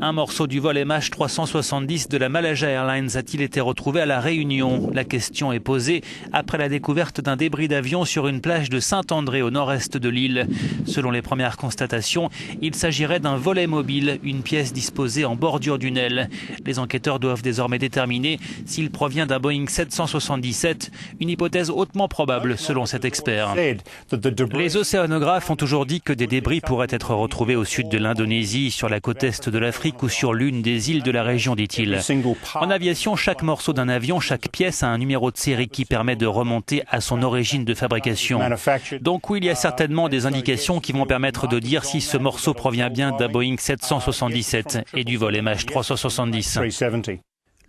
Un morceau du vol MH370 de la Malaysia Airlines a-t-il été retrouvé à La Réunion? La question est posée après la découverte d'un débris d'avion sur une plage de Saint-André au nord-est de l'île. Selon les premières constatations, il s'agirait d'un volet mobile, une pièce disposée en bordure d'une aile. Les enquêteurs doivent désormais déterminer s'il provient d'un Boeing 777, une hypothèse hautement probable selon cet expert. Les océanographes ont toujours dit que des débris pourraient être retrouvés au sud de l'Indonésie, sur la côte est de l'Afrique ou sur l'une des îles de la région, dit-il. En aviation, chaque morceau d'un avion, chaque pièce a un numéro de série qui permet de remonter à son origine de fabrication. Donc oui, il y a certainement des indications qui vont permettre de dire si ce morceau provient bien d'un Boeing 777 et du vol MH370.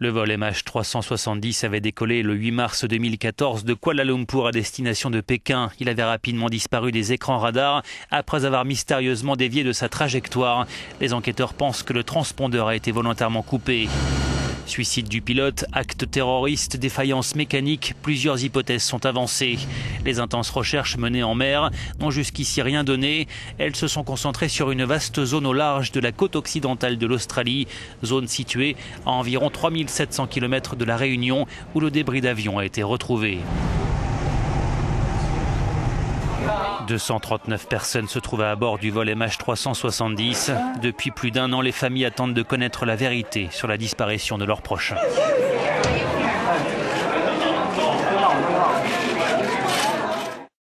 Le vol MH370 avait décollé le 8 mars 2014 de Kuala Lumpur à destination de Pékin. Il avait rapidement disparu des écrans radars après avoir mystérieusement dévié de sa trajectoire. Les enquêteurs pensent que le transpondeur a été volontairement coupé. Suicide du pilote, acte terroriste, défaillance mécanique, plusieurs hypothèses sont avancées. Les intenses recherches menées en mer n'ont jusqu'ici rien donné. Elles se sont concentrées sur une vaste zone au large de la côte occidentale de l'Australie, zone située à environ 3700 km de la Réunion où le débris d'avion a été retrouvé. 239 personnes se trouvaient à bord du vol MH370. Depuis plus d'un an, les familles attendent de connaître la vérité sur la disparition de leurs proches.